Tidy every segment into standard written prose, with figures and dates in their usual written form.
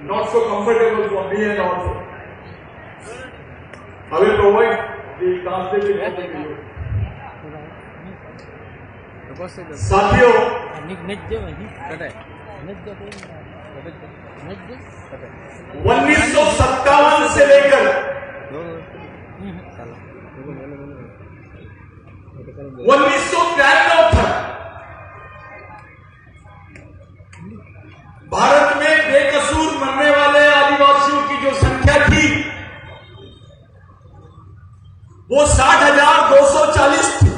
Not so comfortable for me and also. I will provide the translation. साथियों, 1957 से लेकर 1993 तक भारत में बेकसूर मरने वाले आदिवासियों की जो संख्या थी वो 60,240 थी।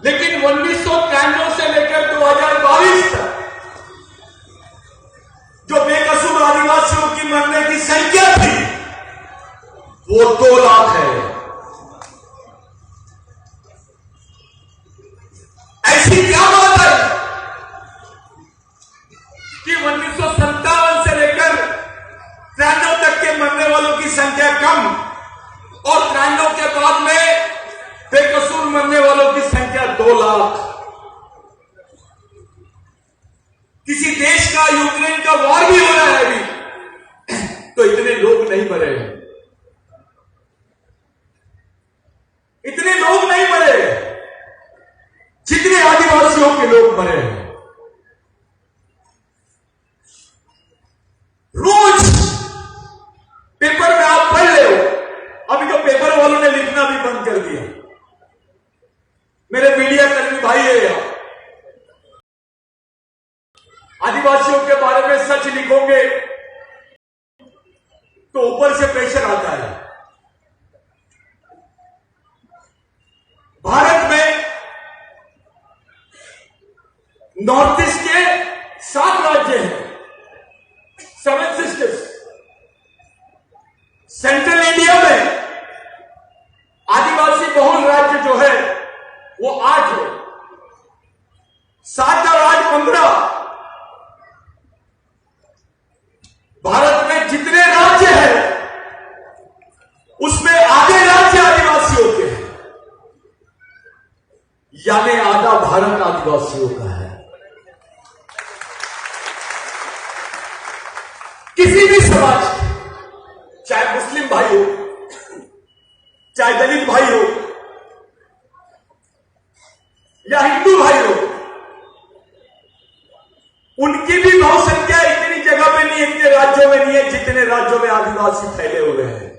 लेकिन 1993 से लेकर 2022 तक जो बेकसूर आदिवासियों की मरने की संख्या थी वो 2 लाख है। ऐसी क्या बात है कि 1957 से लेकर 93 तक के मरने वालों की संख्या कम और 93 के बाद में बेकसूर मरने वालों की संख्या 2 लाख। किसी देश का यूक्रेन का वॉर भी हो रहा है अभी तो इतने लोग नहीं मरे, इतने लोग नहीं मरे जितने आदिवासियों के लोग मरे हैं। रोज पेपर में आप पढ़ ले, अभी तो पेपर वालों ने लिखना भी बंद कर दिया। मेरे मीडिया कर्मी भाई है यहाँ, आदिवासियों के बारे में सच लिखोगे तो ऊपर से प्रेशर आता है। भारत में नॉर्थ ईस्ट के 7 राज्य हैं, 7 सिस्टर्स। सेंट्रल इंडिया में आदिवासी बहुल राज्य जो है वो 8 है, 7 का राज 15। भारत में जितने राज्य हैं उसमें आधे राज्य आदिवासियों के हैं, यानी आधा भारत आदिवासियों का है। किसी भी समाज, चाहे मुस्लिम भाई हो, चाहे दलित भाई हो या हिंदू भाई हो, उनकी भी बहुसंख्या इतनी जगह पे नहीं है, इतने राज्यों में नहीं है जितने राज्यों में आदिवासी फैले हुए हैं।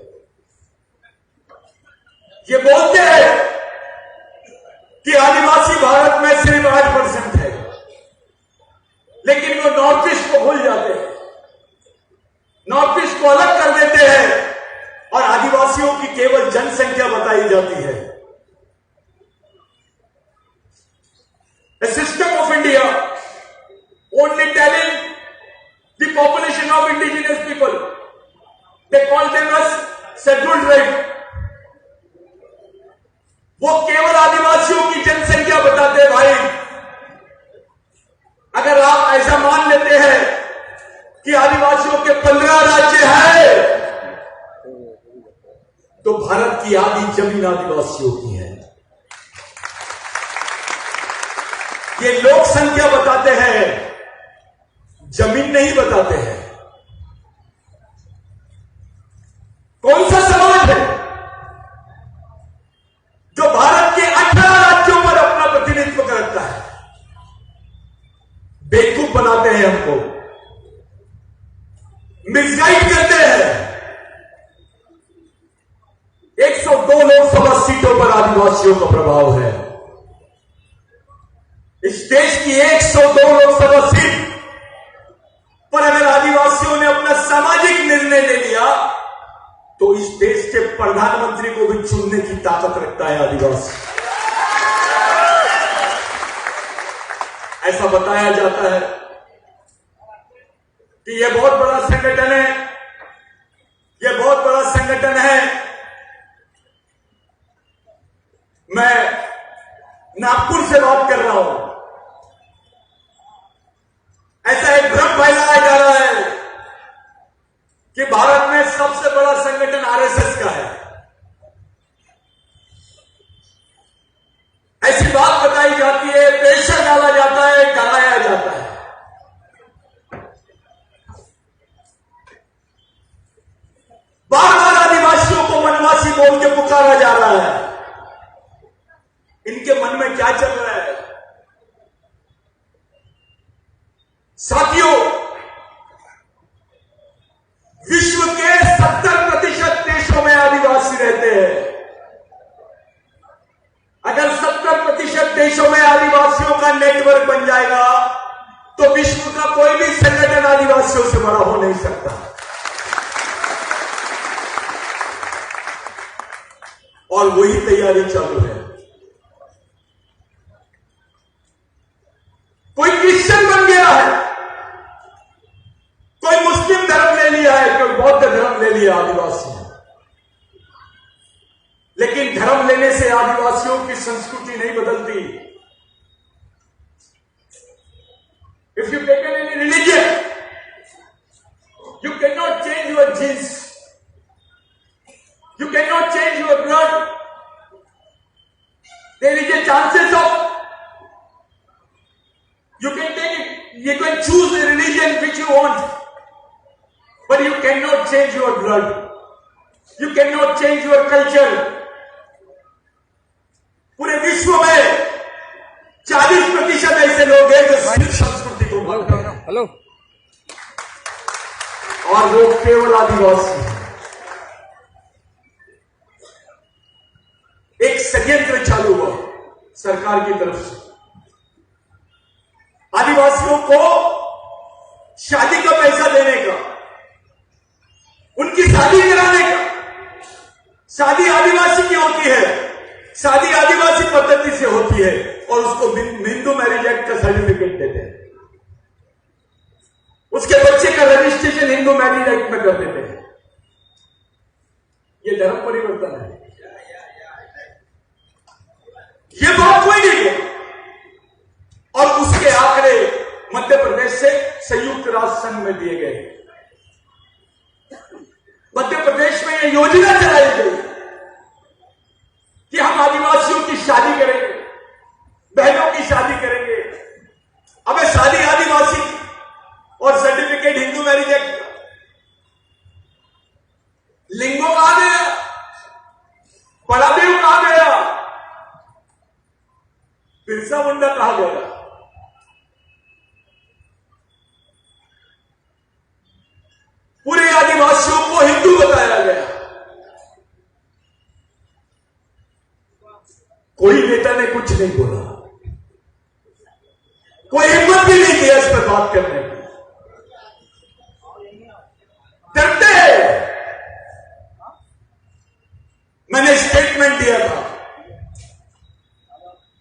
ये बोलते हैं कि आदिवासी भारत में सिर्फ 8% है, लेकिन वो नॉर्थ ईस्ट को भूल जाते हैं, नॉर्थ ईस्ट को अलग कर देते हैं और आदिवासियों की केवल जनसंख्या बताई जाती है। A system of India only telling the population of indigenous people, they call them as scheduled tribe. वो केवल आदिवासियों की जनसंख्या बताते हैं। भाई, अगर आप ऐसा मान लेते हैं कि आदिवासियों के 15 राज्य हैं तो भारत की आधी जमीन आदिवासियों की है। ये लोक संख्या बताते हैं, जमीन नहीं बताते हैं। कौन सा समाज है जो भारत के 18 राज्यों पर अपना प्रतिनिधित्व करता है? बेवकूफ बनाते हैं हमको, मिसगाइड करते हैं। 102 लोकसभा सीटों पर आदिवासियों का प्रभाव है। इस देश की 102 लोकसभा सीट पर अगर आदिवासियों ने अपना सामाजिक निर्णय ले लिया तो इस देश के प्रधानमंत्री को भी चुनने की ताकत रखता है आदिवासी। ऐसा बताया जाता है कि यह बहुत बड़ा संगठन है, यह बहुत बड़ा संगठन है। मैं नागपुर से बात कर रहा हूं। ऐसा एक भ्रम फैलाया जा रहा है कि भारत में सबसे बड़ा संगठन आरएसएस का है। ऐसी बात बताई जा में क्या चल रहा है। साथियों, विश्व के 70% देशों में आदिवासी रहते हैं। अगर 70% देशों में आदिवासियों का नेटवर्क बन जाएगा तो विश्व का कोई भी संगठन आदिवासियों से बड़ा हो नहीं सकता। और वही तैयारी चालू है। कोई क्रिश्चियन बन गया है, कोई मुस्लिम धर्म ले लिया है, कोई बौद्ध धर्म ले लिया आदिवासी ने। लेकिन धर्म लेने से आदिवासियों की संस्कृति नहीं बदलती। If you take any religion, you cannot change your genes, you cannot change your blood. There is a chances of you can take it, you can choose the religion which you want, but you cannot change your blood, you cannot change your culture. पूरे विश्व में 40% ऐसे लोग हैं जो सिर्फ संस्कृति को मानते हैं। हेलो, और वो केवल आदिवासी हैं। एक षड्यंत्र चालू हुआ सरकार की तरफ से, आदिवासियों को शादी का पैसा देने का, उनकी शादी कराने का। शादी आदिवासी की होती है, शादी आदिवासी पद्धति से होती है, और उसको हिंदू मैरिज एक्ट का सर्टिफिकेट देते हैं। उसके बच्चे का रजिस्ट्रेशन हिंदू मैरिज एक्ट में कर देते हैं। ये धर्म परिवर्तन है। ये बात कोई नहीं है। और उसके आंकड़े मध्य प्रदेश से संयुक्त राष्ट्र संघ में दिए गए। मध्य प्रदेश में यह योजना चलाई गई कि हम आदिवासियों की शादी करेंगे, बहनों की शादी करेंगे। अब शादी आदिवासी और सर्टिफिकेट हिंदू मैरिज एक्ट। लिंगो कहां गया, पड़ादेव कहां गया, बिरसा मुंडा कहां गया। पूरे आदिवासियों को हिंदू बताया गया। कोई नेता ने कुछ नहीं बोला, कोई हिम्मत भी नहीं किया इस पर बात करने की। डरते हैं। मैंने स्टेटमेंट दिया था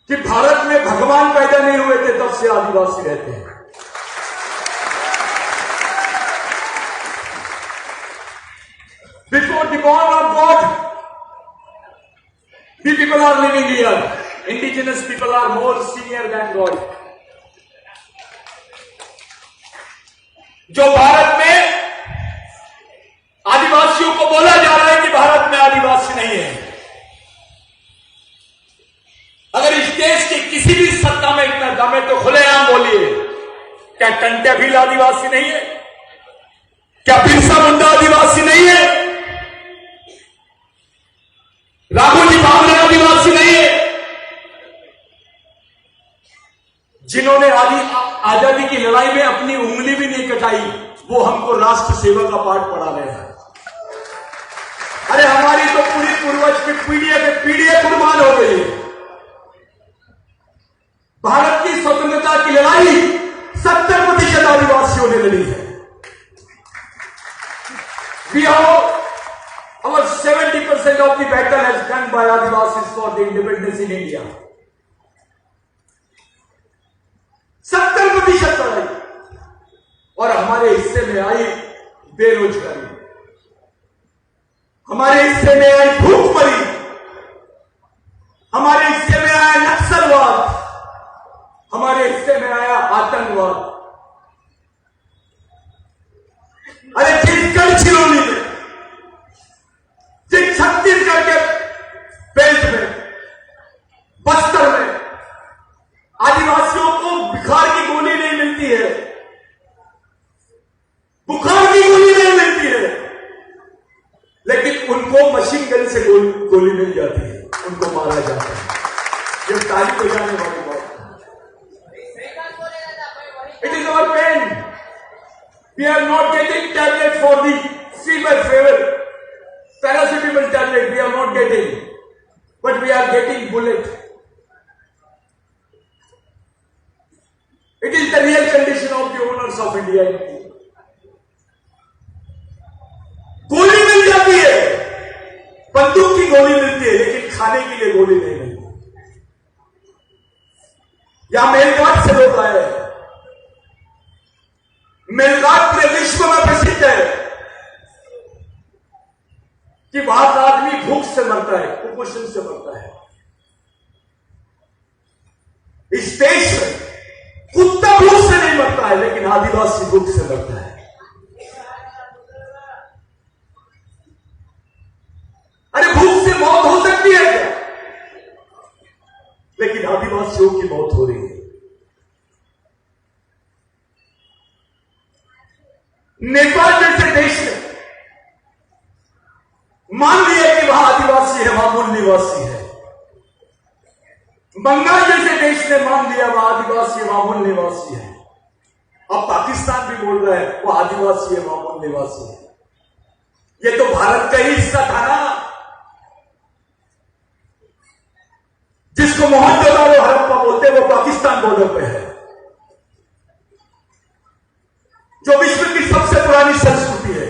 कि भारत में भगवान पैदा नहीं हुए थे तब से आदिवासी रहते हैं। Before the born of God, we people are living here. Indigenous people are more senior than God. जो भारत में आदिवासियों को बोला जा रहा है कि भारत में आदिवासी नहीं है। अगर इस देश के किसी भी सत्ता में इतना दम है तो खुलेआम बोलिए, क्या टंट्या भील आदिवासी नहीं है? क्या बिरसा मुंडा आदिवासी नहीं है? राघोजी भावरे आदिवासी नहीं है? जिन्होंने आजादी की लड़ाई में अपनी उंगली भी नहीं कटाई, वो हमको राष्ट्र सेवा का पाठ पढ़ा रहे हैं। अरे हमारी तो पूरी पूर्वज की पीढ़ियां कुर्बान हो गई। भारत की स्वतंत्रता की लड़ाई 70% आदिवासियों ने लड़ी है। We have our 70% of the battle has done by Adivasis for the independence in India. 70% लड़ाई। और हमारे हिस्से में आई बेरोजगारी, हमारे हिस्से में आई भूखमरी, हमारे हिस्से में आया नक्सलवाद, हमारे हिस्से में आया आतंकवाद। अरे जिस गढ़चिरौली में, जिस छत्तीसगढ़ के बेल्ट में, बस्तर में आदिवासियों को बुखार की गोली नहीं मिलती है, बुखार की गोली नहीं मिलती है, लेकिन उनको मशीन गन से गोली मिल जाती है, उनको मारा जाता है। जब तारीख जाने वाली बात। It is our pain. We are not getting tablet for the fever. Paracetamol tablet we are not getting, but we are getting bullet. It is the real condition of the owners of India. गोली मिल जाती है, बंदूक की गोली मिलती है, लेकिन खाने के लिए गोली नहीं मिलती। यहां मेलघाट से लोग आए हैं। मेलघाट पूरे विश्व में प्रसिद्ध है कि वहां का आदमी भूख से मरता है, कुपोषण से मरता है। इस देश में कुत्ता भूख से नहीं मरता है, लेकिन आदिवासी भूख से मरता है। अरे भूख से मौत हो सकती है क्या? लेकिन आदिवासियों की मौत हो रही है। नेपाल जैसे देश में मान लिया कि वहां आदिवासी है, वहां मूल निवासी है। बंगाल जैसे देश ने मान लिया वहां आदिवासी है, वहां मूल निवासी है। अब पाकिस्तान भी बोल रहा है वो आदिवासी है, वहां मूल निवासी है। ये तो भारत का ही हिस्सा था ना, जिसको मोहनजोदारो हड़प्पा बोलते हैं, वो पाकिस्तान बॉर्डर पे है, जो विश्व की सबसे पुरानी संस्कृति है।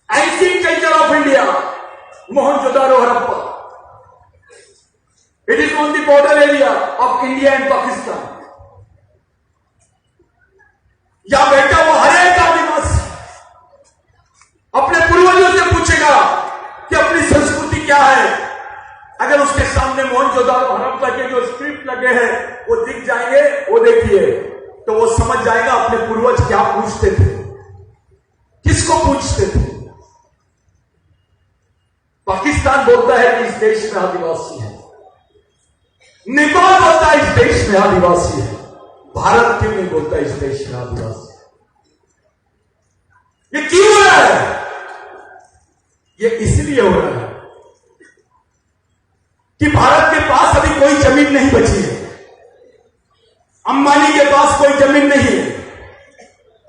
Ancient culture of India, Mohenjodaro Harappa. It is on the border area of India and Pakistan. यहां बैठा वो हर एक आदिवासी अपने पूर्वजों से पूछेगा कि अपनी संस्कृति क्या है। अगर उसके सामने मोहनजोदारो हड़प्पा के जो स्क्रिप्ट लगे हैं वो दिख जाएंगे, वो देखिए, तो वो समझ जाएगा अपने पूर्वज क्या पूछते थे, किसको पूछते थे। पाकिस्तान बोलता है कि इस देश में आदिवासी है, नेपाल बोलता है इस देश में आदिवासी है, भारत क्यों नहीं बोलता इस देश में आदिवासी है? ये क्यों हो रहा है? ये इसलिए हो रहा है कि भारत के पास अभी कोई जमीन नहीं बची है। अंबानी के पास कोई जमीन नहीं है,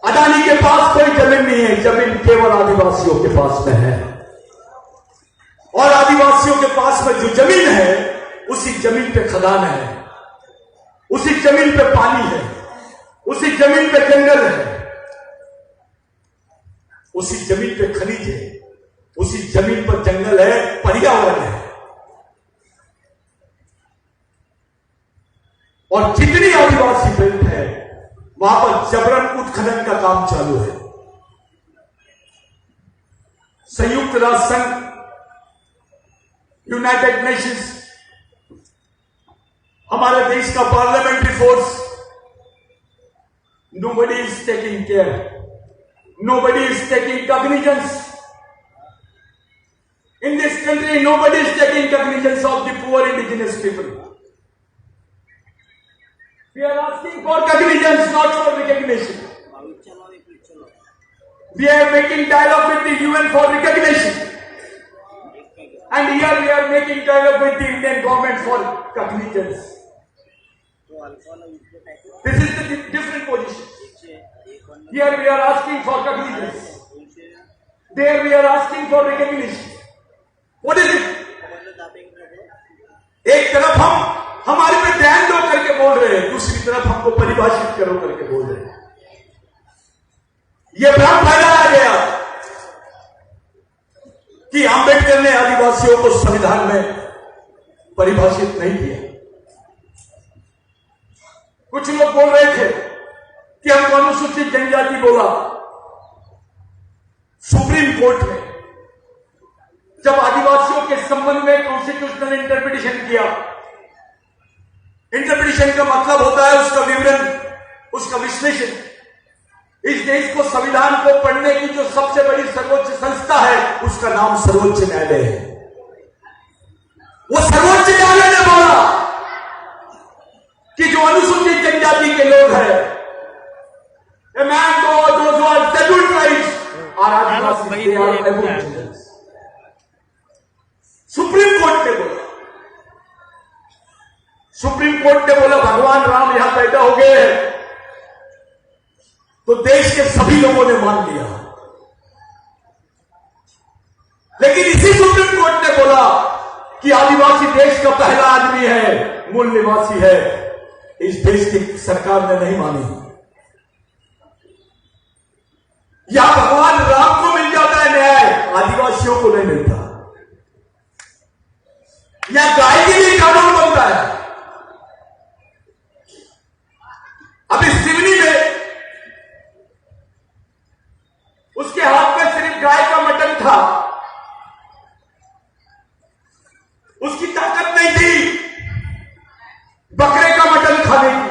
अदानी के पास कोई जमीन नहीं है। जमीन केवल आदिवासियों के पास में है, और आदिवासियों के पास में जो जमीन है उसी जमीन पे खदान है, उसी जमीन पे पानी है, उसी जमीन पे जंगल है, उसी जमीन पे खनिज है, उसी जमीन पर जंगल है, पर्यावरण है। और जितनी आदिवासी बेल्ट है वहां पर जबरन उत्खनन का काम चालू है। संयुक्त राष्ट्र संघ, यूनाइटेड नेशंस, हमारे देश का parliamentary force, nobody is taking care, nobody is taking cognizance in this country, nobody is taking cognizance of the poor indigenous people. We are asking for cognizance, not for recognition. We are making dialogue with the UN for recognition, and here we are making dialogue with the Indian government for cognizance. This is the different position. Here we are asking for cognizance. There we are asking for recognition. What is it? एक तरफ हम हमारे पे ध्यान दो करके बोल रहे हैं, दूसरी तरफ हमको परिभाषित करो करके बोल रहे हैं। यह भ्रम फैलाया गया कि अंबेडकर ने आदिवासियों को संविधान में परिभाषित नहीं किया। कुछ लोग बोल रहे थे कि हमको अनुसूचित जनजाति बोला। सुप्रीम कोर्ट ने जब आदिवासियों के संबंध में कॉन्स्टिट्यूशनल इंटरप्रिटेशन किया, इंटरप्रिटेशन का मतलब होता है उसका विवरण, उसका विश्लेषण। इस देश को संविधान को पढ़ने की जो सबसे बड़ी सर्वोच्च संस्था है उसका नाम सर्वोच्च न्यायालय है। वो सर्वोच्च न्यायालय ने बोला कि जो अनुसूचित जनजाति के लोग हैं, I mean those are scheduled tribes are adivasi, they are aboriginals. Supreme Court ने बोला, सुप्रीम सुप्रीम कोर्ट ने बोला भगवान राम यहां पैदा हो गए हैं, तो देश के सभी लोगों ने मान लिया। लेकिन इसी सुप्रीम कोर्ट ने बोला कि आदिवासी देश का पहला आदमी है, मूल निवासी है। इस देश की सरकार ने नहीं मानी। या भगवान राम को मिल जाता है न्याय, आदिवासियों को नहीं मिलता। या गाय के लिए कानून बनता है। अब इस सिवनी में उसके हाथ में सिर्फ गाय का मटन था, उसकी ताकत नहीं थी बकरे का मटन खाने की।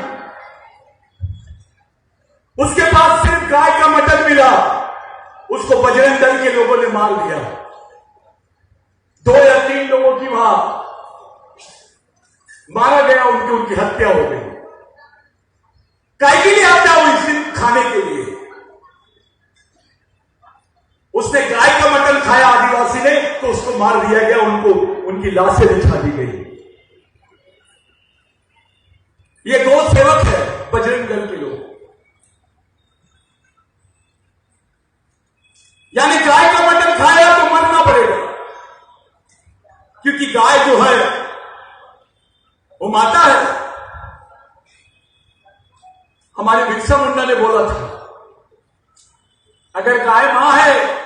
उसके पास सिर्फ गाय का मटन मिला, उसको बजरंग दल के लोगों ने मार दिया। 2 या 3 लोगों की वहां मारा गया, उनकी हत्या हो गई। गाय के लिए हत्या हुई, सिर्फ खाने के लिए। उसने गाय का मटन खाया आदिवासी ने, तो उसको मार दिया गया, उनकी लाशें बिछा दी गई। ये गौ सेवक है बजरंग दल के लोग। यानी गाय का मटन खाया तो मरना पड़ेगा, क्योंकि गाय जो है वो माता है। हमारे बिरसा मुंडा ने बोला था, अगर गाय मां है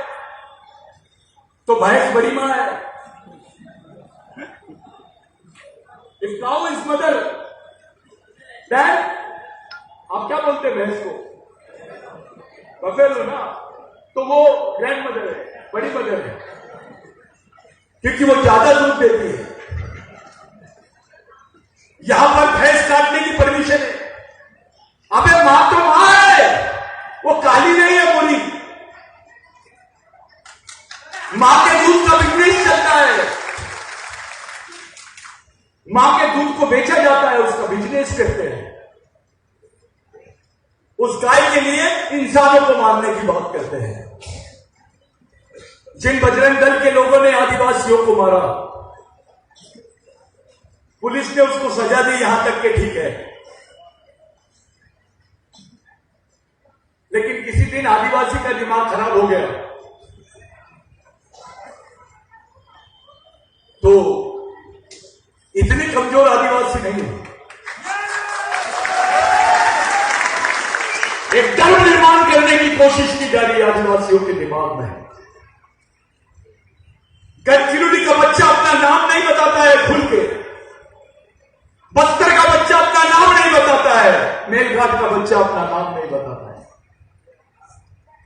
तो भैंस बड़ी मां है। If cow is mother, then आप क्या बोलते हैं भैंस को? बफेलो ना, तो वो ग्रैंड मदर है, बड़ी मदर है, क्योंकि वो ज्यादा दूध देती है। यहां पर भैंस काटने की परमिशन है। अबे मां तो मां है, वो काली नहीं है पूरी। मां के दूध का बिजनेस चलता है, मां के दूध को बेचा जाता है, उसका बिजनेस करते हैं। उस गाय के लिए इंसानों को मारने की बात करते हैं। जिन बजरंग दल के लोगों ने आदिवासियों को मारा, पुलिस ने उसको सजा दी, यहां तक के ठीक है। लेकिन किसी दिन आदिवासी का दिमाग खराब हो गया तो इतने कमजोर आदिवासी नहीं है। एक डर निर्माण करने की कोशिश की जा रही है आदिवासियों के दिमाग में। गढ़चिरौली का बच्चा अपना नाम नहीं बताता है खुल के, बस्तर का बच्चा अपना नाम नहीं बताता है, मेलघाट का बच्चा अपना नाम नहीं बताता है,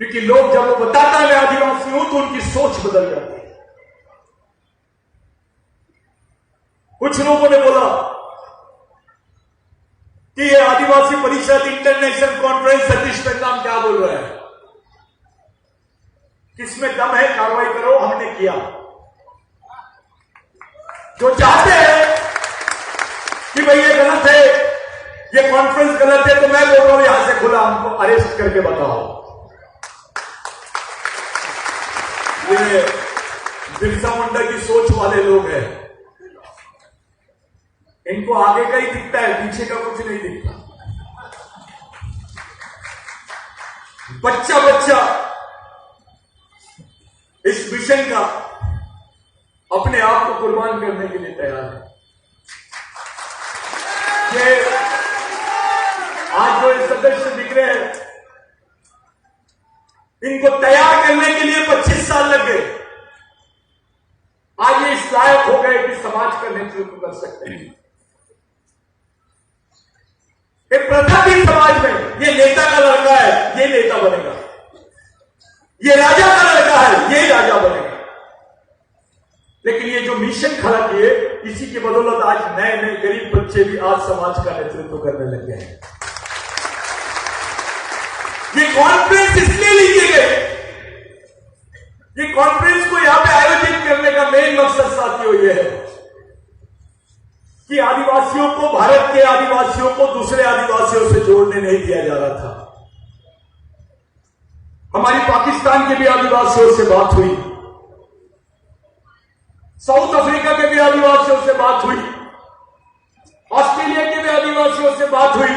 क्योंकि लोग जब वो बताता है मैं आदिवासी हूं तो उनकी सोच बदल जाती है। कुछ लोगों ने बोला कि ये आदिवासी परिषद इंटरनेशनल कॉन्फ्रेंस सतीश पेन्नाम क्या बोल रहा है, किसमें दम है, कार्रवाई करो। हमने किया। जो चाहते हैं कि भाई ये गलत है, ये कॉन्फ्रेंस गलत है, तो मैं बोल रहा हूं यहां से खुला हमको अरेस्ट करके बताओ। ये बिरसा मुंडा की सोच वाले लोग हैं, इनको आगे का ही दिखता है, पीछे का कुछ नहीं दिखता। बच्चा बच्चा इस मिशन का अपने आप को कुर्बान करने के लिए तैयार है। ये आज जो इस सदस्य दिख रहे हैं, इनको तैयार करने के लिए 25 साल लग गए। आज ये इस लायक हो गए कि समाज का नेतृत्व कर सकते हैं। एक प्रथा थी समाज में, ये नेता का लड़का है, ये नेता बनेगा, ये राजा का लड़का है, ये राजा बनेगा। लेकिन ये जो मिशन खड़ा किए, इसी की बदौलत आज नए नए गरीब बच्चे भी आज समाज का नेतृत्व करने लग गए हैं। ये कॉन्फ्रेंस इसलिए ली गई, ये कॉन्फ्रेंस को यहां पे आयोजित करने का मेन मकसद साथियों ये है कि आदिवासियों को, भारत के आदिवासियों को दूसरे आदिवासियों से जोड़ने नहीं दिया जा रहा था। हमारी पाकिस्तान के भी आदिवासियों से बात हुई, साउथ अफ्रीका के भी आदिवासियों से बात हुई, ऑस्ट्रेलिया के भी आदिवासियों से बात हुई।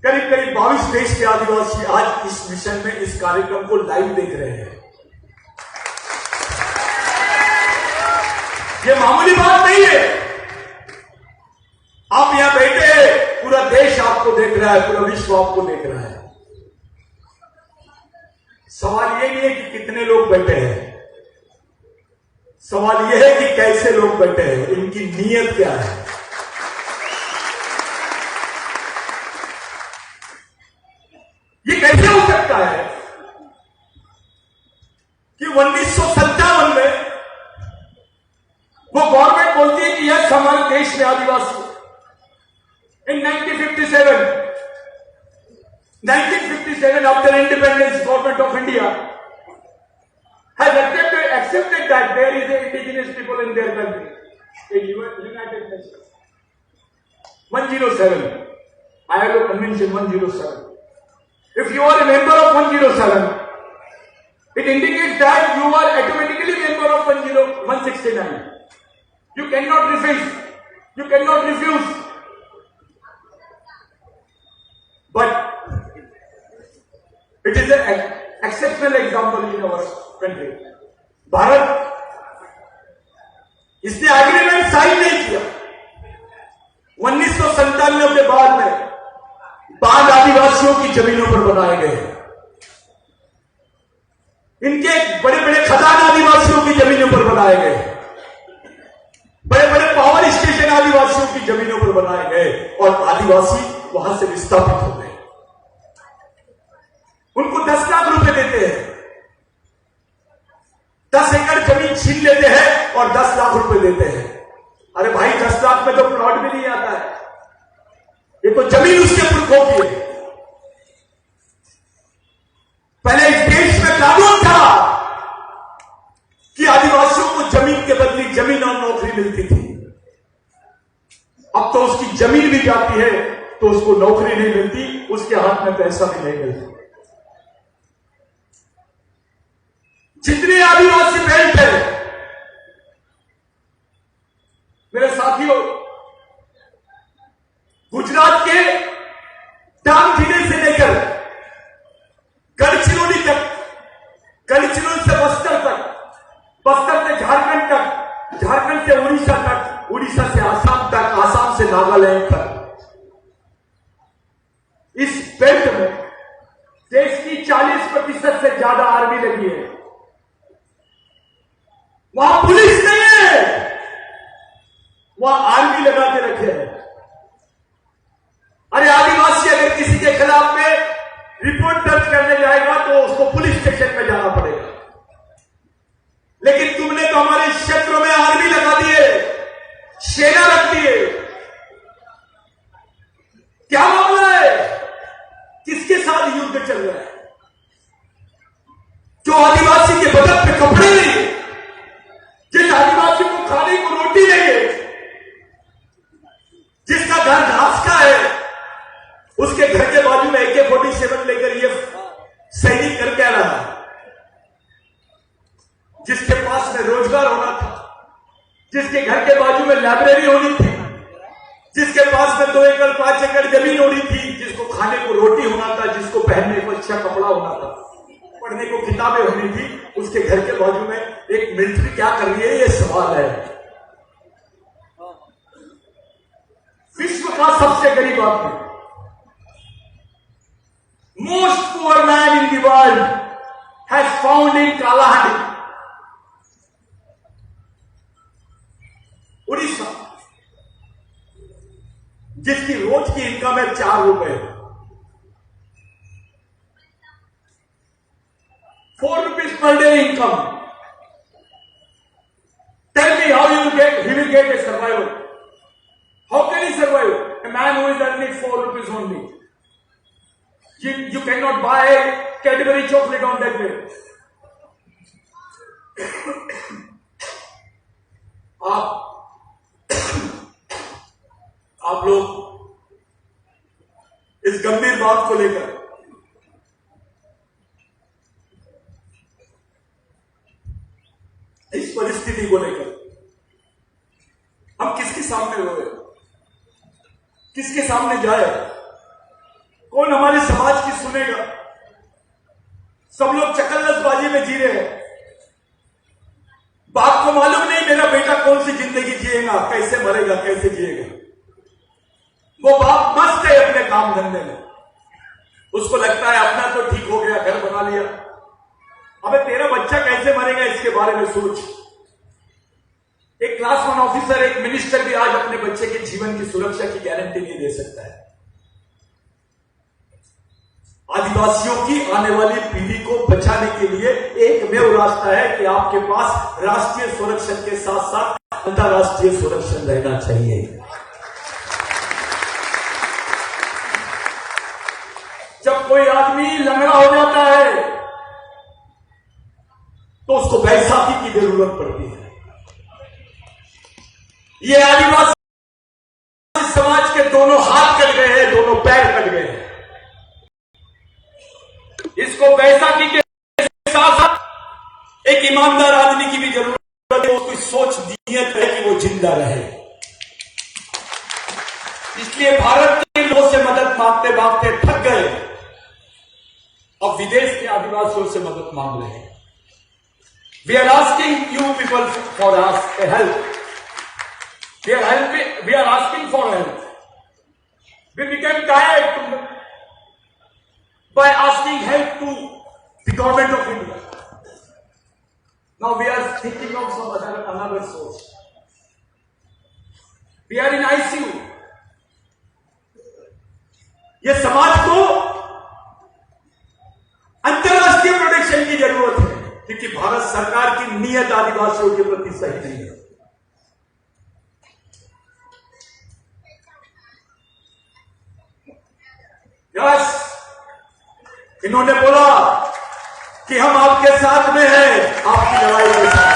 करीब करीब 22 देश के आदिवासी आज इस मिशन में इस कार्यक्रम को लाइव देख रहे हैं। ये मामूली बात नहीं है। आप यहां बैठे हैं, पूरा देश आपको देख रहा है, पूरा विश्व आपको देख रहा है। सवाल ये नहीं है कि कितने लोग बैठे हैं, सवाल यह है कि कैसे लोग बैठे हैं, इनकी नीयत क्या है। ये कैसे हो सकता है कि 1957 में वो गवर्नमेंट बोलती है कि यस हमारे देश में आदिवासी। इन 1957 after independence, government of India has accepted that there is an indigenous people in their country. In United Nations 107, ILO Convention 107. If you are a member of 107, it indicates that you are automatically member of 169. You cannot refuse. You cannot refuse. But it is an exceptional example in our country. Bharat इसने agreement sign नहीं किया। 1997 के बाद में बांध आदिवासियों की जमीनों पर बनाए गए। इनके बड़े बड़े खदान आदिवासियों की जमीनों पर बनाए गए। बड़े बड़े पावर स्टेशन आदिवासियों की जमीनों पर बनाए गए और आदिवासी वहां से विस्थापित हो गए। उनको 10 लाख रुपए देते हैं, 10 एकड़ जमीन छीन लेते हैं और 10 लाख रुपए देते हैं। अरे भाई 10 लाख में तो प्लॉट भी नहीं आता है, ये तो जमीन उसके पुरखों की है। पहले इस देश में कानून था कि आदिवासियों को जमीन के बदले जमीन और नौकरी मिलती थी। अब तो उसकी जमीन भी जाती है तो उसको नौकरी नहीं मिलती, उसके हाथ में पैसा भी नहीं मिलता। जितने आदिवासी बेल्ट है मेरे साथियों, गुजरात के डांग जिले से लेकर गढ़चिरौली तक, गढ़चिरौली से बस्तर तक, बस्तर से झारखंड तक, झारखंड से उड़ीसा तक, उड़ीसा से आसाम तक, आसाम से नागालैंड तक, इस बेल्ट में देश की 40% से ज्यादा आर्मी लगी है। वहां पुलिस नहीं है, वहां आर्मी लगा के रखे हैं। अरे आदिवासी अगर किसी के खिलाफ में रिपोर्ट दर्ज करने जाएगा तो उसको पुलिस स्टेशन में जाना पड़ेगा। लेकिन तुमने तो हमारे क्षेत्रों में आर्मी लगा दिए, सेना रख दिए। क्या मामला है? किसके साथ युद्ध चल रहा है? जो आदिवासी के बदन पे कपड़े नहीं है, जिस आदिवासी को खाने को रोटी नहीं है, जिसका घर घास का है, उसके घर के बाजू में AK-47 लेकर ये सैनिक कर क्या रहा है? जिसके पास में रोजगार होना था, जिसके घर के बाजू में लाइब्रेरी होनी थी, जिसके पास में 2 एकड़ 5 एकड़ जमीन होनी थी, जिसको खाने को रोटी होना था, जिसको पहनने को अच्छा कपड़ा होना था, पढ़ने को किताबें होनी थी, उसके घर के बाजू में एक मिलिट्री क्या कर रही है? ये सवाल है। विश्व का सबसे गरीब आदमी, most poor man in the world has found in Kalahandi, Orissa, जिसकी रोज की इनकम है 4 रुपए, 4 rupees per day income. Tell me how he will get a survival. How can he survive? A man who is earning 4 rupees only. You cannot buy a Cadbury chocolate on that way. आप लोग इस गंभीर बात को लेकर इस परिस्थिति को लेकर हम सामने रोए, किसके सामने जाए, कौन हमारे समाज की सुनेगा? सब लोग चकलसबाजी में जी रहे हैं। बाप को मालूम नहीं मेरा बेटा कौन सी जिंदगी जिएगा, कैसे मरेगा, कैसे जिएगा। वो बाप मस्त है अपने काम धंधे में, उसको लगता है अपना तो ठीक हो गया, घर बना लिया। अबे तेरा बच्चा कैसे मरेगा इसके बारे में सोच। एक क्लास 1 ऑफिसर, एक मिनिस्टर भी आज अपने बच्चे के जीवन की सुरक्षा की गारंटी नहीं दे सकता है। आदिवासियों की आने वाली पीढ़ी को बचाने के लिए एकमेव रास्ता है कि आपके पास राष्ट्रीय सुरक्षण के साथ साथ अंतर्राष्ट्रीय सुरक्षण रहना चाहिए। जब कोई आदमी लंगड़ा हो जाता है तो उसको बैसाखी की जरूरत पड़ती है। ये आदिवासी समाज के दोनों हाथ कट गए हैं, दोनों पैर कट गए हैं। इसको बैसाखी के साथ साथ एक ईमानदार आदमी की भी जरूरत है, उसकी सोच नीयत है कि वो जिंदा रहे। इसलिए भारत के लोगों से मदद मांगते मांगते थक गए, अब विदेश के आदिवासियों से मदद मांग रहे हैं। We are asking you people for help. We are helping, we are asking for help. We became tired by asking help to the government of India. Now we are thinking of some another source. We are in ICU. ये समाज को अंतरराष्ट्रीय protection की जरूरत है, क्योंकि भारत सरकार की नीयत आदिवासियों के प्रति सही नहीं है। यस, इन्होंने बोला कि हम आपके साथ में हैं, आपकी लड़ाई के साथ।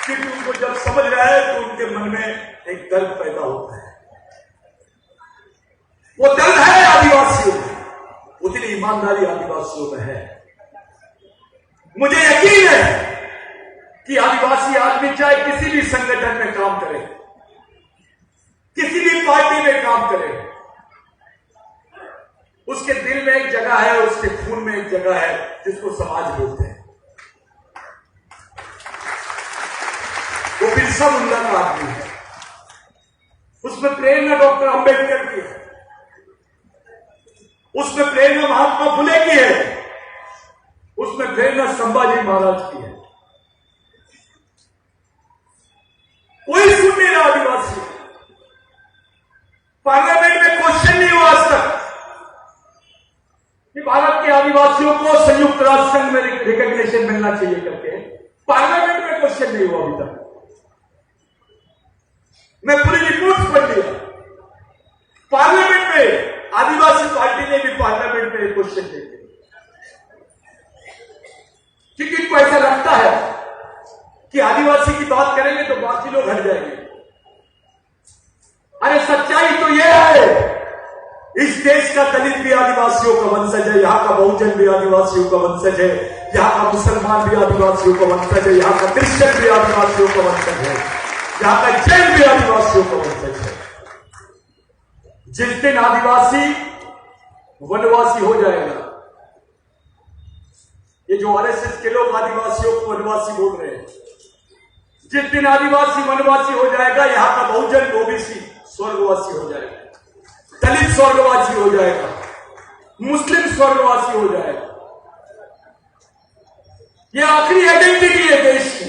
क्योंकि उनको जब समझ रहा है तो उनके मन में एक दर्द पैदा होता है। वो दर्द है आदिवासियों में, उतनी ईमानदारी आदिवासियों में है। मुझे यकीन है कि आदिवासी आदमी चाहे किसी भी संगठन में काम करे, किसी भी पार्टी में काम करे, उसके दिल में एक जगह है, उसके खून में एक जगह है जिसको समाज बोलते हैं। वो बिरसा मुंडा का आदमी है, उसमें प्रेरणा डॉक्टर अंबेडकर की है, उसमें प्रेरणा महात्मा फुले की है, उसमें प्रेरणा संभाजी महाराज की है। कोई सुन नहीं रहा आदिवासी। पार्लियामेंट में क्वेश्चन नहीं हुआ आज तक कि भारत के आदिवासियों को संयुक्त राष्ट्र संघ में रिकॉग्निशन मिलना चाहिए करके। पार्लियामेंट में क्वेश्चन नहीं हुआ अभी तक। मैं पूरी रिपोर्ट पढ़ लिया। पार्लियामेंट में आदिवासी पार्टी ने भी पार्लियामेंट में क्वेश्चन किए, क्योंकि इनको ऐसा लगता है कि आदिवासी की बात करेंगे तो बाकी लोग हट जाएंगे। अरे सच्चाई तो यह है, इस देश का दलित भी आदिवासियों का वंशज है, यहां का बहुजन भी आदिवासियों का वंशज है, यहां का मुसलमान भी आदिवासियों का वंशज है, यहां का क्रिश्चियन भी आदिवासियों का वंशज है, यहां का जैन भी आदिवासियों का वंशज है। जिस दिन आदिवासी वनवासी हो जाएगा, ये जो आरएसएस के लोग आदिवासियों को वनवासी बोल रहे हैं, जिस दिन आदिवासी वनवासी हो जाएगा, यहां का बहुजन ओबीसी स्वर्गवासी हो जाएगा, दलित स्वर्गवासी हो जाएगा, मुस्लिम स्वर्गवासी हो जाएगा। यह आखिरी आइडेंटिटी है देश की,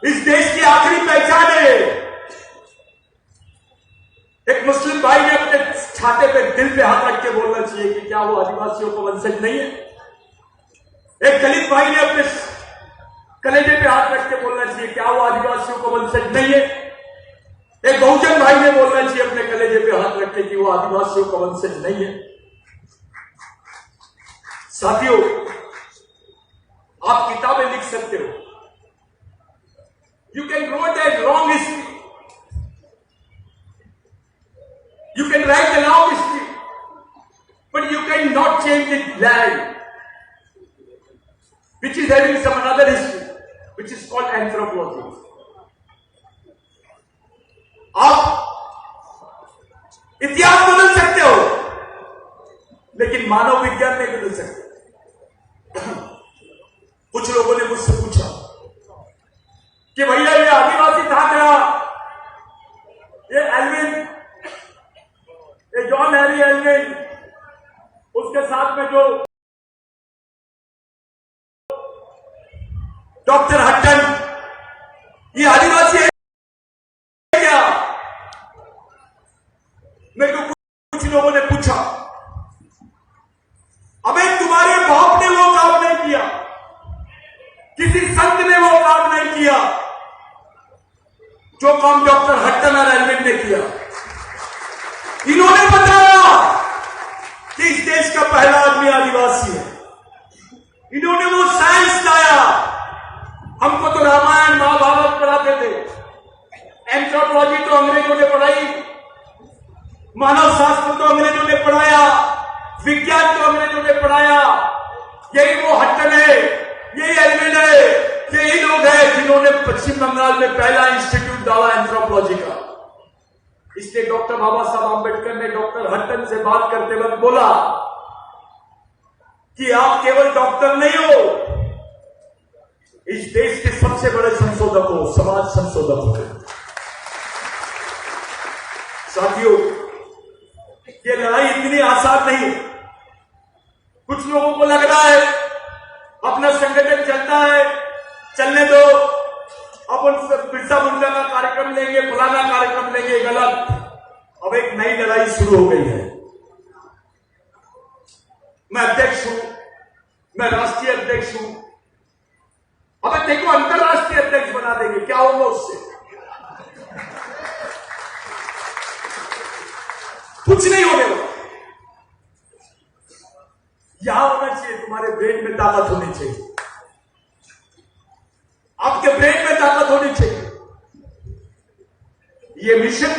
इस देश की आखिरी पहचान है। एक मुस्लिम भाई ने अपने छाते पे, दिल पे हाथ रख के बोलना चाहिए कि क्या वो आदिवासियों का वंशज नहीं है। एक दलित भाई ने अपने कलेजे पे हाथ रख के बोलना चाहिए क्या वो आदिवासियों का वंशज नहीं है। एक बहुजन भाई ने बोलना चाहिए अपने कलेजे पे हाथ रख के कि वो आदिवासियों का वंशज नहीं है। साथियों, आप किताबें लिख सकते हो, you can wrote a long history, you can write a long history, but you can not change its land. which is having some another history, which is called anthropology. आप इतिहास बदल सकते हो, लेकिन मानव विज्ञान नहीं बदल सकते। कुछ लोगों ने मुझसे पूछा कि भैया ये आदिवासी था क्या, ये एल्विन, ये जॉन हैरी एल्विन, उसके साथ में जो डॉक्टर हट्टन, ये आदिवासी है क्या? मेरे को कुछ लोगों ने पूछा, अबे तुम्हारे बाप ने वो काम नहीं किया, किसी संत ने वो काम नहीं किया जो काम डॉक्टर हट्टन और एल्विन ने किया। इन्होंने बताया कि इस देश का पहला आदमी आदिवासी है। इन्होंने वो साइंस लाया। हमको तो रामायण महाभारत पढ़ाते थे, एंथ्रोपोलॉजी तो अंग्रेजों ने पढ़ाई, मानव शास्त्र तो अंग्रेजों ने पढ़ाया, विज्ञान तो अंग्रेजों ने पढ़ाया। यही वो हट्टन है, यही एल्विन है, यही लोग हैं जिन्होंने पश्चिम बंगाल में पहला इंस्टीट्यूट डाला एंथ्रोपोलॉजी का। इसलिए डॉक्टर बाबा साहब आंबेडकर ने डॉक्टर हट्टन से बात करते वक्त बोला कि आप केवल डॉक्टर नहीं हो, इस देश के सबसे बड़े संशोधक हो, समाज संशोधक हो। साथियों, ये लड़ाई इतनी आसान नहीं है। कुछ लोगों को लग रहा है अपना संगठन चलता है, चलने दो, अपन बिरसा मुंडा का कार्यक्रम लेंगे, फलाना कार्यक्रम लेंगे। गलत। अब एक नई लड़ाई शुरू हो गई है। मैं अध्यक्ष हूं, मैं राष्ट्रीय अध्यक्ष हूं। अब देखो, अंतरराष्ट्रीय अध्यक्ष बना देंगे, क्या होगा उससे? कुछ नहीं होने वाला। यहां होना चाहिए, तुम्हारे ब्रेन में ताकत होनी चाहिए, आपके ब्रेन में ताकत होनी चाहिए। ये मिशन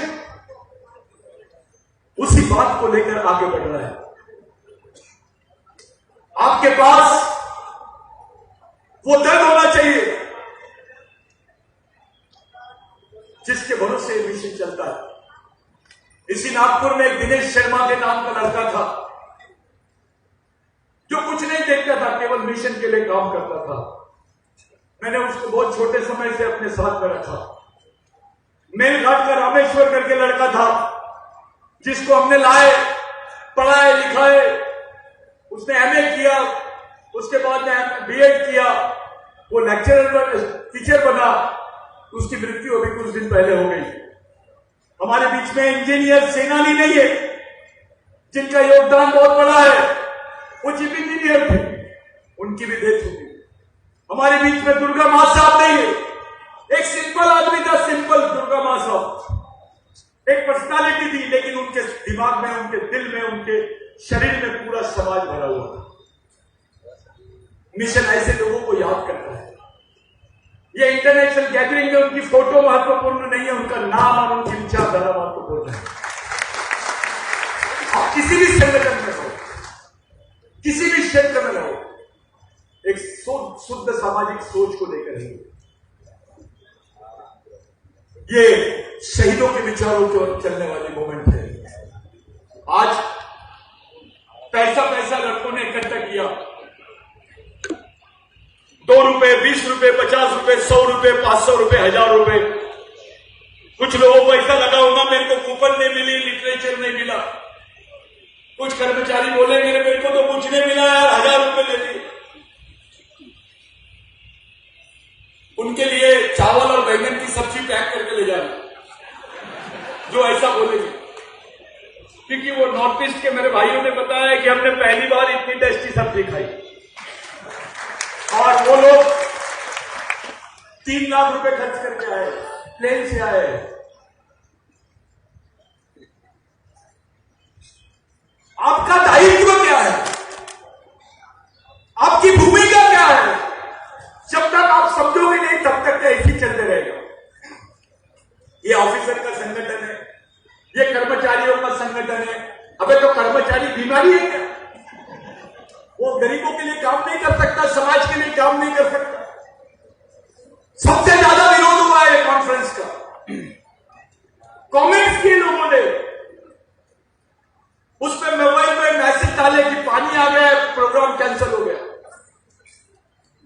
उसी बात को लेकर आगे बढ़ रहा है। आपके पास वो दर्द होना चाहिए जिसके भरोसे ये मिशन चलता है। इसी नागपुर में एक दिनेश शर्मा के नाम का लड़का था जो कुछ नहीं देखता था, केवल मिशन के लिए काम करता था। मैंने उसको बहुत छोटे समय से अपने साथ में रखा। मेलघाट का रामेश्वर करके लड़का था जिसको हमने लाए, पढ़ाए लिखाए, उसने एमए किया, उसके बाद में बीएड किया, वो लेक्चरर टीचर बना। उसकी मृत्यु अभी कुछ दिन पहले हो गई। हमारे बीच में इंजीनियर सेनानी नहीं है जिनका योगदान बहुत बड़ा है, वो चीफ इंजीनियर थे, उनकी भी डेथ हो गई। हमारे बीच में दुर्गा मां साहब नहीं है, एक सिंपल आदमी था, सिंपल दुर्गा मां साहब, एक पर्सनालिटी थी, लेकिन उनके दिमाग में, उनके दिल में, उनके शरीर में पूरा समाज भरा हुआ था। मिशन ऐसे लोगों को याद करता है। ये इंटरनेशनल गैदरिंग में उनकी फोटो महत्वपूर्ण नहीं है, उनका नाम और उनकी विचारधारा महत्वपूर्ण है। आप किसी भी संगठन में हो, किसी भी क्षेत्र में रहो, एक शुद्ध सामाजिक सोच को लेकर ही। ये शहीदों के विचारों की ओर चलने वाली मूवमेंट है। आज पैसा लड़कों ने इकट्ठा किया, 2 रुपए, 20 रुपए, 50 रुपए, 100 रुपए, 500 रुपए, 1000 रुपए। कुछ लोगों को ऐसा लगा होगा मेरे को कूपन नहीं मिली, लिटरेचर नहीं मिला। कुछ कर्मचारी बोले मेरे को तो कुछ नहीं मिला यार, 1000 रुपए ले लिए। उनके लिए चावल और बैंगन की सब्जी पैक करके ले जाना, जो ऐसा बोलेंगे। क्योंकि वो नॉर्थ ईस्ट के मेरे भाइयों ने बताया कि हमने पहली बार इतनी टेस्टी सब्जी खाई। और वो लोग 3 लाख रुपए खर्च करके आए, प्लेन से आए। आपका दायित्व क्या है? आपकी भूमिका क्या है? जब तक आप समझोगे नहीं तब तक तो ऐसे ही चलते रहेगा। ये ऑफिसर का संगठन है, ये कर्मचारियों का संगठन है। अबे तो कर्मचारी बीमारी है क्या? वो गरीबों के लिए काम नहीं कर सकता, समाज के लिए काम नहीं कर सकता। सबसे ज्यादा विरोध हुआ है कॉन्फ्रेंस का। कमेंट्स किए लोगों ने, उस पर मोबाइल में मैसेज डाले कि पानी आ गया, प्रोग्राम कैंसिल हो गया।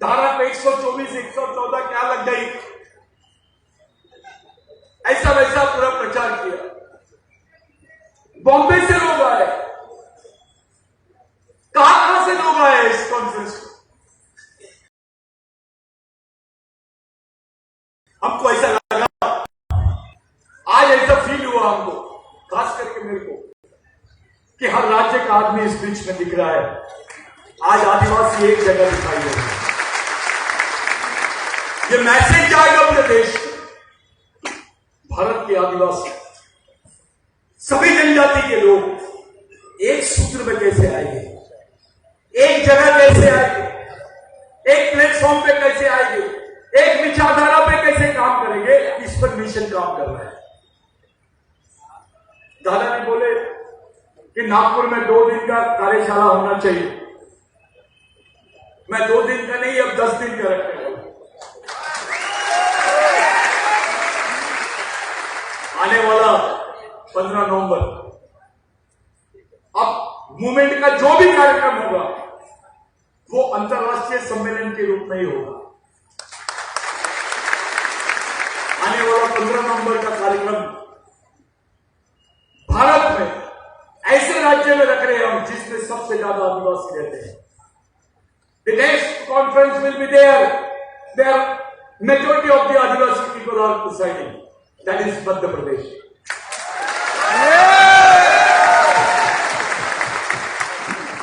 धारा पे 124, 114 क्या लग गई, ऐसा वैसा पूरा प्रचार किया। बॉम्बे से लोग आए, कहां से लोग आए इस कॉन्फ्रेंस में। हमको ऐसा लगा, आज ऐसा फील हुआ हमको, खास करके मेरे को, कि हर राज्य का आदमी इस बीच में दिख रहा है। आज आदिवासी एक जगह दिखाई दे रहा है। ये मैसेज जाएगा पूरे देश में। भारत के आदिवासी, सभी जनजाति के लोग एक सूत्र में कैसे आएंगे, एक जगह कैसे आएंगे, एक प्लेटफॉर्म पे कैसे आएंगे, एक विचारधारा पे कैसे काम करेंगे, इस पर मिशन काम कर रहा है। दादाजी बोले कि नागपुर में 2 दिन का कार्यशाला होना चाहिए। मैं 2 दिन का नहीं, अब 10 दिन का रखने वाला। आने वाला 15 नवंबर, अब मूवमेंट का जो भी कार्यक्रम होगा वो अंतर्राष्ट्रीय सम्मेलन के रूप में ही होगा। आने वाला 15 नवंबर का कार्यक्रम भारत में ऐसे राज्य में रख रहे हैं हम जिसमें सबसे ज्यादा आदिवासी रहते हैं। The next conference will be there. There majority of the Adivasi people are presiding. That is Madhya Pradesh.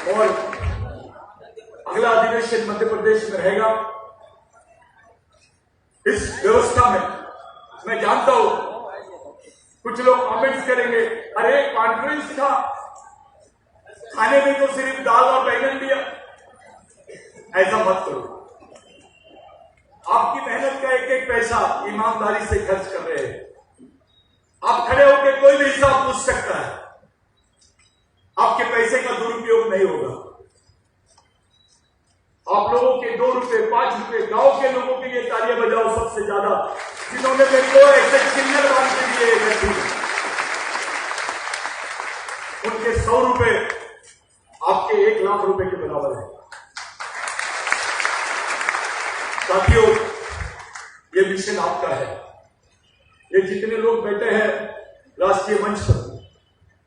और अगला अधिवेशन मध्य प्रदेश में रहेगा। इस व्यवस्था में मैं जानता हूं कुछ लोग कमेंट्स करेंगे, अरे कॉन्फ्रेंस था, खाने में तो सिर्फ दाल और बैंगन दिया। ऐसा मत करो। आपकी मेहनत का एक एक पैसा ईमानदारी से खर्च कर रहे हैं। आप खड़े होकर कोई भी हिसाब पूछ सकता है, आपके पैसे का दुरुपयोग नहीं होगा। आप लोगों के 2 रुपए 5 रुपए गांव के लोगों के लिए तालियां बजाओ सबसे ज्यादा, जिन्होंने मेरे को ऐसे चिल्लर बांध के लिए इकट्ठी, उनके 100 रुपए आपके 1 लाख रुपए के बराबर है। साथियों, ये मिशन आपका है। ये जितने लोग बैठे हैं राष्ट्रीय मंच पर,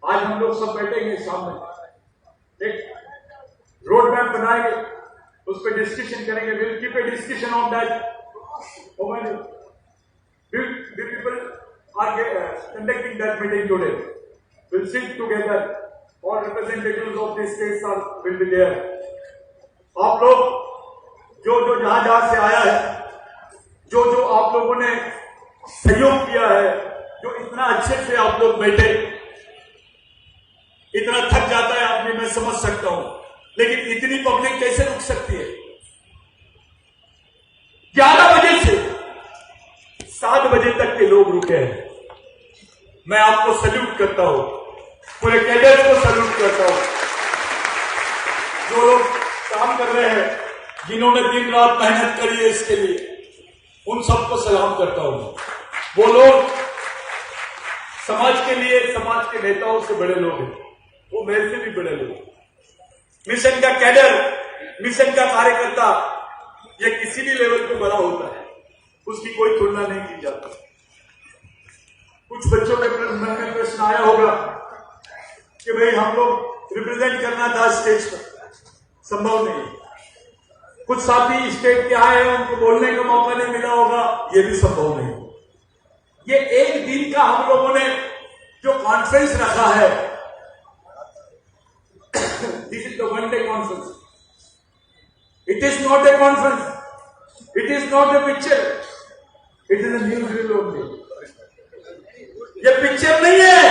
आज हम लोग सब बैठेंगे सामने, एक रोड मैप बनाएंगे, उस पर डिस्कशन करेंगे। Will keep a discussion on that. People are conducting that meeting today. We'll sit together. All representatives of the states will be there. आप लोग जो जहां से आया है, जो आप लोगों ने सहयोग किया है, जो इतना अच्छे से आप लोग बैठे, इतना थक जाता है आदमी, मैं समझ सकता हूं, लेकिन इतनी पब्लिक कैसे रुक सकती है? 11 बजे से 7 बजे तक के लोग रुके हैं। मैं आपको सल्यूट करता हूं, पूरे कैडर को सल्यूट करता हूं। जो लोग काम कर रहे हैं, जिन्होंने दिन रात मेहनत करी है इसके लिए, उन सबको सलाम करता हूं। वो लोग समाज के लिए, समाज के नेताओं से बड़े लोग हैं, वो मेरे से भी बड़े लोग। मिशन का कैडर, मिशन का कार्यकर्ता, ये किसी भी लेवल पे बड़ा होता है, उसकी कोई तुलना नहीं की जाती। कुछ बच्चों के मन में प्रश्न आया होगा कि भाई हम लोग रिप्रेजेंट करना था स्टेज पर, संभव नहीं। कुछ साथी स्टेट के आए हैं, उनको बोलने का मौका नहीं मिला होगा, ये भी संभव नहीं। ये एक दिन का हम लोगों ने जो कॉन्फ्रेंस रखा है, this is the 1 day conference. It is not a conference, it is not a picture, it is a news reel only. ये पिक्चर नहीं है,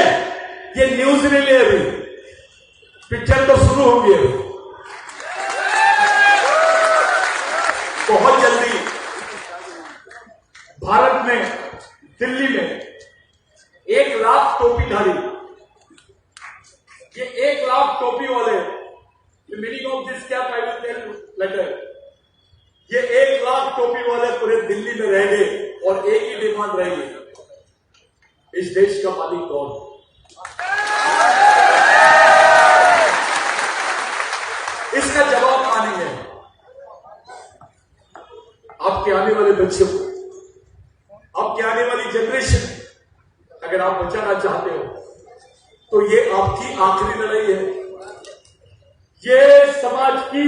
ये न्यूज रील है। अभी पिक्चर तो शुरू होगी अभी। बहुत जल्दी भारत में, दिल्ली में 1 लाख टोपीधारी, ये 1 लाख टोपी वाले the meaning of this cap I will tell later. ये 1 लाख टोपी वाले पूरे दिल्ली में रहेंगे और एक ही डिमांड रहेगी, इस देश का मालिक कौन? इसका जवाब मानेंगे आपके आने वाले बच्चों को, आपके आने वाली जनरेशन। अगर आप बचाना चाहते हो तो ये आपकी आखिरी लड़ाई है। ये समाज की,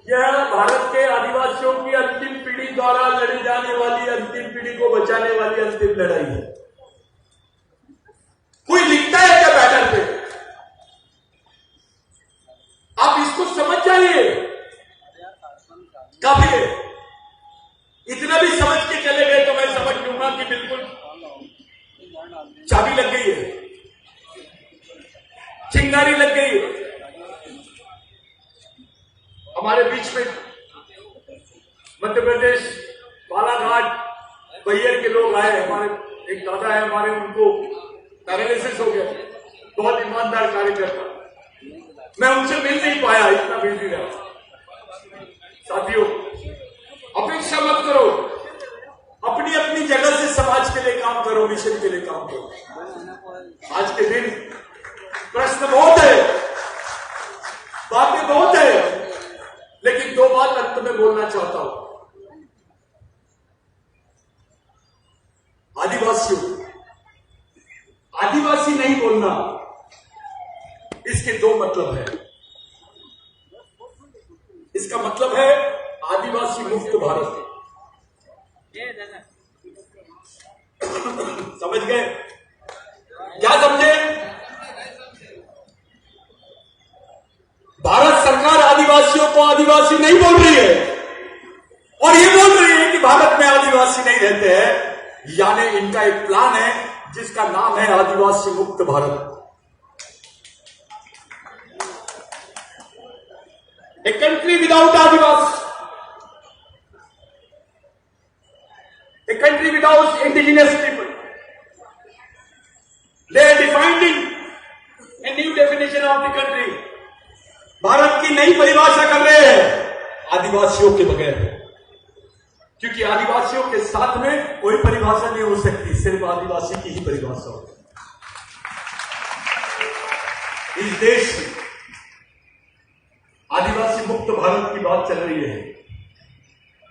यह भारत के आदिवासियों की अंतिम पीढ़ी द्वारा लड़ी जाने वाली, अंतिम पीढ़ी को बचाने वाली अंतिम लड़ाई है। कोई लिखता है क्या बैनर पे? आप इसको समझ जाइए, काफी है। इतना भी समझ के चले गए तो मैं समझ लूंगा कि बिल्कुल चाबी लग गई है, चिंगारी लग गई है। हमारे बीच में मध्य प्रदेश बालाघाट बैयर के लोग आए। हमारे एक दादा है हमारे, उनको पैरालिसिस हो गया, बहुत ईमानदार कार्यकर्ता। मैं उनसे मिल नहीं पाया, इतना बिजी रहा। साथियों, अपेक्षा मत करो, अपनी अपनी जगह से समाज के लिए काम करो, मिशन के लिए काम करो। आज के दिन प्रश्न बहुत है, बातें बहुत है, लेकिन 2 बात अंत में बोलना चाहता हूं। आदिवासियों, आदिवासी नहीं बोलना, इसके 2 मतलब है। इसका मतलब है आदिवासी मुक्त भारत। समझ गए? क्या समझे? भारत सरकार आदिवासियों को आदिवासी नहीं बोल रही है, और ये बोल रही है कि भारत में आदिवासी नहीं रहते हैं। यानी इनका एक प्लान है जिसका नाम है आदिवासी मुक्त Bharat. A country without Adivasi, a country without indigenous people. They are defining a new definition of the country. Bharat की नई परिभाषा कर रहे हैं आदिवासियों के बगैर, क्योंकि आदिवासियों के साथ में कोई परिभाषा नहीं हो सकती, सिर्फ आदिवासी की ही परिभाषा होती है। इस देश में आदिवासी मुक्त भारत की बात चल रही है,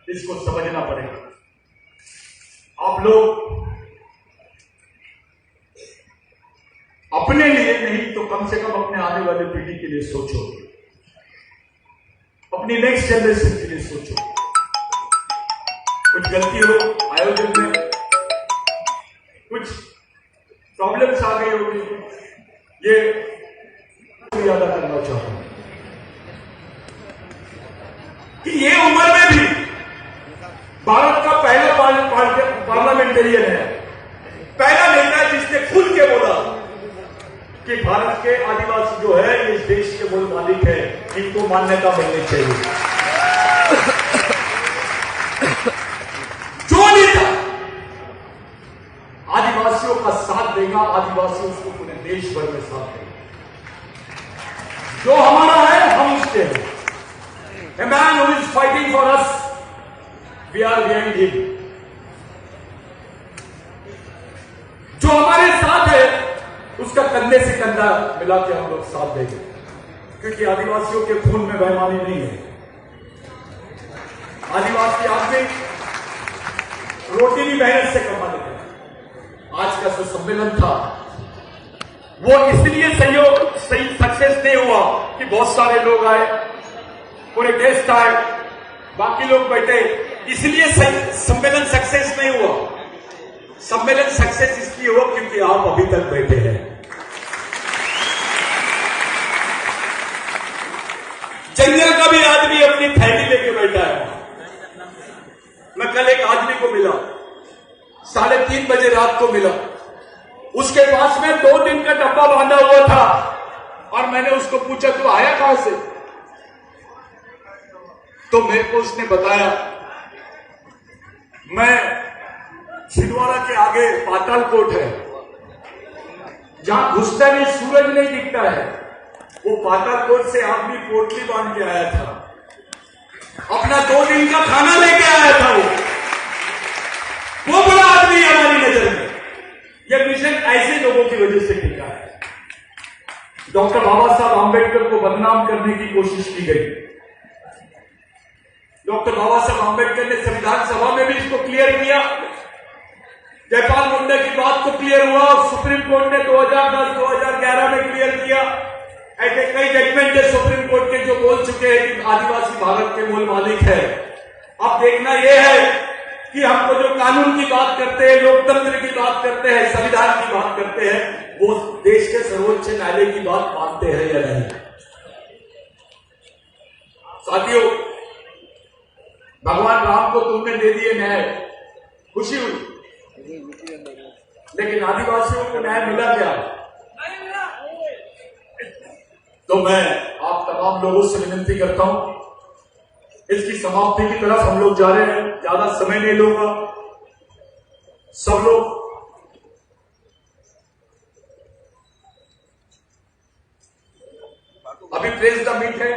इसको समझना पड़ेगा। आप लोग अपने लिए नहीं तो कम से कम अपने आने वाले पीढ़ी के लिए सोचो, अपनी नेक्स्ट जनरेशन के लिए सोचो। कुछ गलती हो आयोजन में, कुछ प्रॉब्लम्स आ गई होगी, ये याद करना चाहता हूं कि ये उम्र में भी भारत का पहला पार्लियामेंटेरियन है, पहला नेता जिसने खुल के बोला कि भारत के आदिवासी जो है ये इस देश के मूल मालिक है, इनको मान्यता मिलनी चाहिए। जो नेता आदिवासियों का साथ देगा, आदिवासी उसको पूरे देश भर में साथ देगा। जो हमारा है हम उसके हैं। A man who is fighting for us, we are behind him. जो हमारे साथ है उसका कंधे से कंधा मिला के हम लोग साथ देंगे, क्योंकि आदिवासियों के खून में बेईमानी नहीं है। आदिवासी आदमी रोटी भी मेहनत से कमा लेते हैं। आज का जो सम्मेलन था वो इसलिए सही सक्सेस नहीं हुआ कि बहुत सारे लोग आए, पूरे देश का है, बाकी लोग बैठे, इसलिए सम्मेलन सक्सेस नहीं हुआ। सम्मेलन सक्सेस इसलिए हुआ क्योंकि आप अभी तक बैठे हैं। जंगल का भी आदमी अपनी थैली लेके बैठा है। मैं कल एक आदमी को मिला, 3:30 बजे रात को मिला, उसके पास में 2 दिन का डब्बा बांधा हुआ था, और मैंने उसको पूछा तू आया कहां से? तो मेरे को उसने बताया मैं छिंदवाड़ा के आगे पातालकोट है, जहां घुसता नहीं, सूरज नहीं दिखता है, वो पातालकोट से आदमी पोटली बांध के आया था, अपना 2 दिन का खाना लेके आया था। वो बड़ा आदमी है हमारी नजर में। यह मिशन ऐसे लोगों की वजह से टिका है। डॉक्टर बाबा साहब आंबेडकर को बदनाम करने की कोशिश की गई। डॉक्टर बाबा साहब आंबेडकर ने संविधान सभा में भी इसको क्लियर किया। जयपाल मुंडा की बात को क्लियर हुआ और सुप्रीम कोर्ट ने 2010-2011 में क्लियर किया। ऐसे कई जजमेंट है सुप्रीम कोर्ट के जो बोल चुके हैं कि आदिवासी भारत के मूल मालिक है। अब देखना यह है कि हमको जो कानून की बात करते हैं, लोकतंत्र की बात करते हैं, संविधान की बात करते हैं, वो देश के सर्वोच्च न्यायालय की बात मानते हैं या नहीं। साथियों, भगवान राम को तुमने दे दिए न्याय, खुशी हुई, लेकिन आदिवासियों को न्याय मिला क्या? तो मैं आप तमाम लोगों से विनती करता हूं, इसकी समाप्ति की तरफ हम लोग जा रहे हैं, ज्यादा समय नहीं लूंगा। सब लोग अभी प्रेस द मीट है,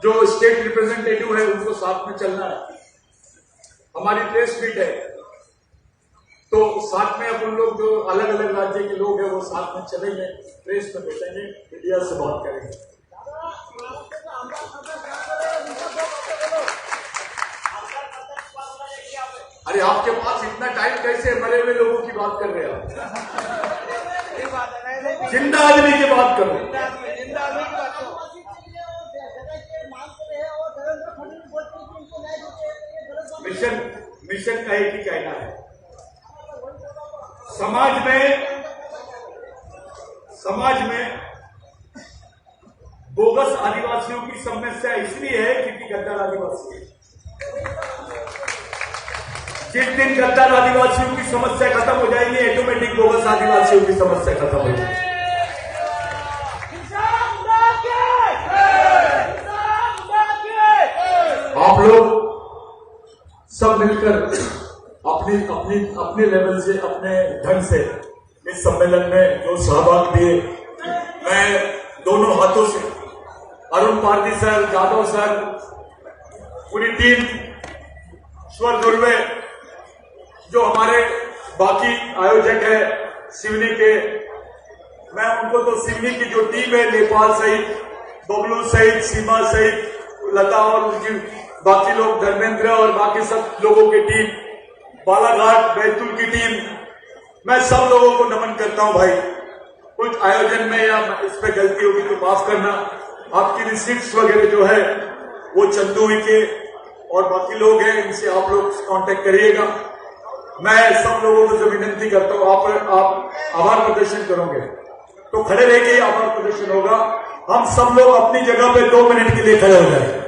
जो स्टेट रिप्रेजेंटेटिव है उनको साथ में चलना है। हमारी प्रेस मीट है, तो साथ में अपन लोग जो अलग अलग राज्य के लोग हैं वो साथ में चलेंगे, प्रेस में बैठेंगे, मीडिया से बात करेंगे। अरे आपके पास इतना टाइम कैसे? मरे हुए लोगों की बात कर रहे हैं आप, जिंदा आदमी की बात कर रहे हैं। मिशन का एक ही कहना है, समाज में बोगस आदिवासियों की समस्या इसलिए है क्योंकि गद्दार आदिवासी है। जिस दिन गद्दार आदिवासियों की समस्या खत्म हो जाएगी, ऑटोमेटिक बोगस आदिवासियों की समस्या खत्म हो जाएगी। आप लोग सब मिलकर अपने लेवल से, अपने ढंग से इस सम्मेलन में जो सहभाग दिए, मैं दोनों हाथों से अरुण पारदी सर, जादव सर, पूरी टीम, ईश्वर दुर्वे, जो हमारे बाकी आयोजक है सिवनी के, मैं उनको तो सिवनी की जो टीम है, नेपाल सहित, बबलू सहित, सीमा सहित, लता और उनकी बाकी लोग, धर्मेंद्र और बाकी सब लोगों की टीम, बालाघाट बैतूल की टीम, मैं सब लोगों को नमन करता हूं भाई। कुछ आयोजन में या इस पे गलती होगी तो माफ करना। आपकी रिसिप्ट्स वगैरह जो है वो चंदू के और बाकी लोग हैं, इनसे आप लोग कांटेक्ट करिएगा। मैं सब लोगों को जो विनती करता हूं, आप आभार प्रदर्शन करोगे तो खड़े रह के आभार प्रदर्शन होगा। हम सब लोग अपनी जगह पे 2 मिनट के लिए खड़े हो जाए।